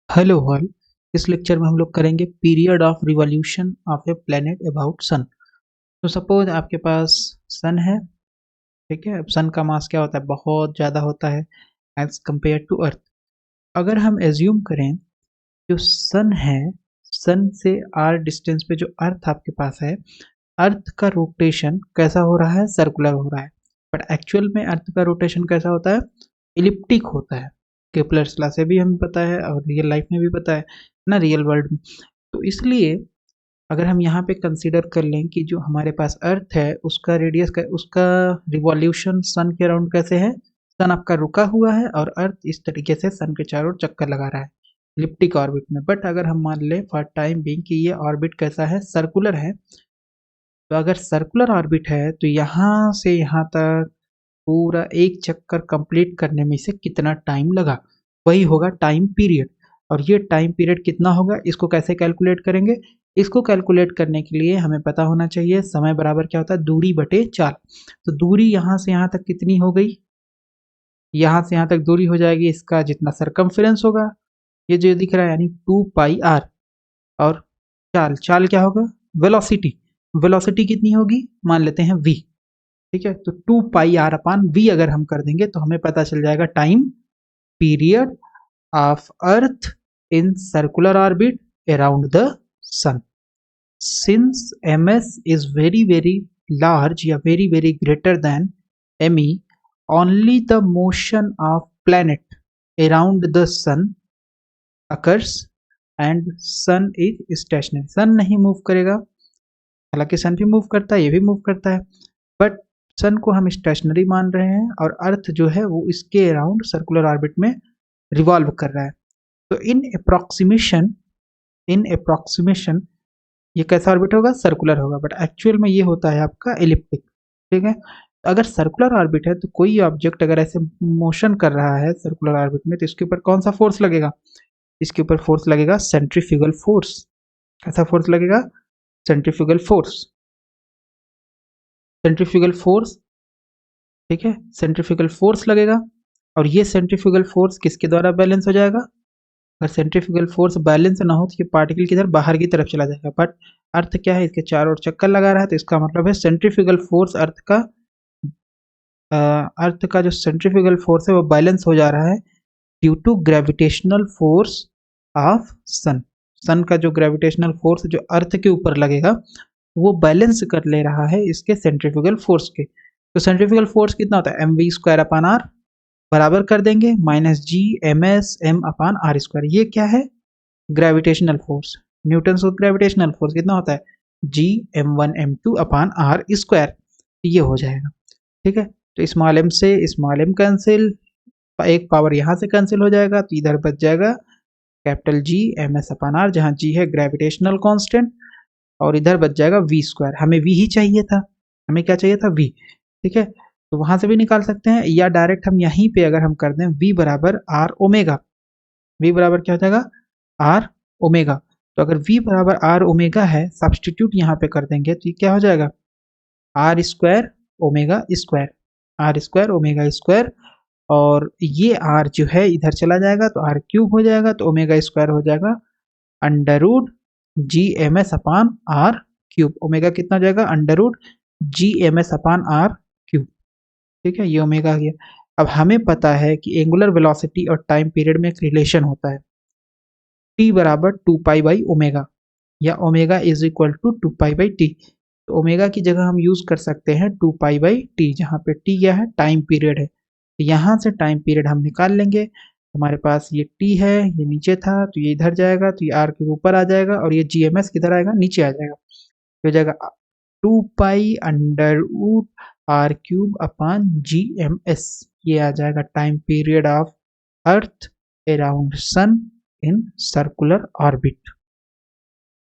Hello all. इस lecture में हम लोग करेंगे period of revolution of a planet about sun. तो सपोज आपके पास सन है, ठीक है। अब सन का मास क्या होता है, बहुत ज़्यादा होता है एज कंपेयर टू अर्थ। अगर हम एज्यूम करें जो सन है, सन से आर डिस्टेंस पे जो अर्थ आपके पास है, अर्थ का रोटेशन कैसा हो रहा है, सर्कुलर हो रहा है। बट एक्चुअल में अर्थ का रोटेशन कैसा होता है, इलिप्टिक होता है। केपलर्स लॉ से भी हमें पता है और रियल लाइफ में भी पता है ना, रियल वर्ल्ड में। तो इसलिए अगर हम यहाँ पे कंसीडर कर लें कि जो हमारे पास अर्थ है उसका रेडियस का, उसका रिवॉल्यूशन सन के अराउंड कैसे है, सन आपका रुका हुआ है और अर्थ इस तरीके से सन के चारों ओर चक्कर लगा रहा है इलिप्टिक ऑर्बिट में। बट अगर हम मान लें फॉर टाइम बीइंग कि ये ऑर्बिट कैसा है, सर्कुलर है, तो अगर सर्कुलर ऑर्बिट है तो यहाँ से यहाँ तक पूरा एक चक्कर कंप्लीट करने में इसे कितना टाइम लगा, वही होगा टाइम पीरियड। और ये टाइम पीरियड कितना होगा, इसको कैसे कैलकुलेट करेंगे, इसको कैलकुलेट करने के लिए हमें पता होना चाहिए समय बराबर क्या होता है, दूरी बटे चाल। तो दूरी यहाँ से यहाँ तक कितनी हो गई, यहाँ से यहाँ तक दूरी हो जाएगी इसका जितना सरकमफेरेंस होगा, ये जो दिख रहा है, यानी 2πr। और चाल, चाल क्या होगा, वेलोसिटी, वेलोसिटी कितनी होगी, मान लेते हैं v, ठीक है। तो 2πr/v अगर हम कर देंगे तो हमें पता चल जाएगा time period of earth in circular orbit around the sun. Since ms is very large या very greater than me, only the motion of planet around the sun occurs and sun is stationary। सन नहीं move करेगा, हालांकि सन भी move करता है, ये भी move करता है, बट सन को हम स्टेशनरी मान रहे हैं और अर्थ जो है वो इसके अराउंड सर्कुलर ऑर्बिट में रिवॉल्व कर रहा है। तो इन अप्रोक्सीमेशन ये कैसा ऑर्बिट होगा, सर्कुलर होगा, बट एक्चुअल में ये होता है आपका एलिप्टिक, ठीक है। अगर सर्कुलर ऑर्बिट है तो कोई ऑब्जेक्ट अगर ऐसे मोशन कर रहा है सर्कुलर ऑर्बिट में तो इसके ऊपर कौन सा फोर्स लगेगा, इसके ऊपर फोर्स लगेगा सेंट्रीफ्यूगल फोर्स। कैसा फोर्स लगेगा, सेंट्रीफ्यूगल फोर्स, सेंट्रीफ्यूगल फोर्स, ठीक है, सेंट्रीफ्यूगल फोर्स लगेगा। और ये सेंट्रीफ्यूगल फोर्स किसके द्वारा बैलेंस हो जाएगा, अगर सेंट्रीफ्यूगल फोर्स बैलेंस ना हो तो ये पार्टिकल किधर, बाहर की तरफ चला जाएगा। बट अर्थ क्या है, इसके चारों ओर चक्कर लगा रहा है, तो इसका मतलब है सेंट्रीफ्यूगल फोर्स अर्थ का जो सेंट्रीफ्यूगल फोर्स है वो बैलेंस हो जा रहा है due to gravitational force of sun. Sun का जो ग्रेविटेशनल फोर्स जो अर्थ के ऊपर लगेगा वो बैलेंस कर ले रहा है इसके सेंट्रीफ्यूगल फोर्स के। तो सेंट्रीफ्यूगल फोर्स कितना होता है, mv²/r बराबर कर देंगे -g(ms)m/r²। ये क्या है, ग्रेविटेशनल फोर्स, न्यूटन का ग्रेविटेशनल फोर्स कितना होता है, g(m1m2)/r²। ये हो जाएगा, ठीक है। तो स्मॉल m से स्मॉल m कैंसिल, एक पावर यहाँ से कैंसिल हो जाएगा, तो इधर बच जाएगा कैपिटल g(ms)r, जहाँ g है ग्रेविटेशनल कांस्टेंट, और इधर बच जाएगा v²। हमें v ही चाहिए था, हमें क्या चाहिए था, v, ठीक है। तो वहां से भी निकाल सकते हैं या डायरेक्ट हम यहीं पे अगर हम कर दें v बराबर r ओमेगा, v बराबर क्या हो जाएगा, r ओमेगा। तो अगर v बराबर r ओमेगा है, सब्सटीट्यूट यहाँ पे कर देंगे तो ये क्या हो जाएगा, r² omega square, r² omega square. और ये r जो है इधर चला जाएगा तो r³ हो जाएगा, तो ओमेगा स्क्वायर हो जाएगा √g(ms)/r³। ओमेगा कितना हो जाएगा, √g(ms)/r³, ठीक है। ये ओमेगा आ गया। अब हमें पता है कि एंगुलर वेलोसिटी और टाइम पीरियड में एक रिलेशन होता है, t बराबर 2π/ओमेगा या omega is equal to 2π/t। तो ओमेगा की जगह हम यूज कर सकते हैं 2π/t, जहाँ पे t क्या है, टाइम पीरियड है। तो यहाँ से टाइम पीरियड हम निकाल लेंगे, हमारे पास ये t है, ये नीचे था तो ये इधर जाएगा, तो ये r के ऊपर आ जाएगा, और ये gms किधर आएगा, नीचे आ जाएगा। तो हो जाएगा 2π√r³/gms। ये आ जाएगा time period of earth around sun in circular orbit.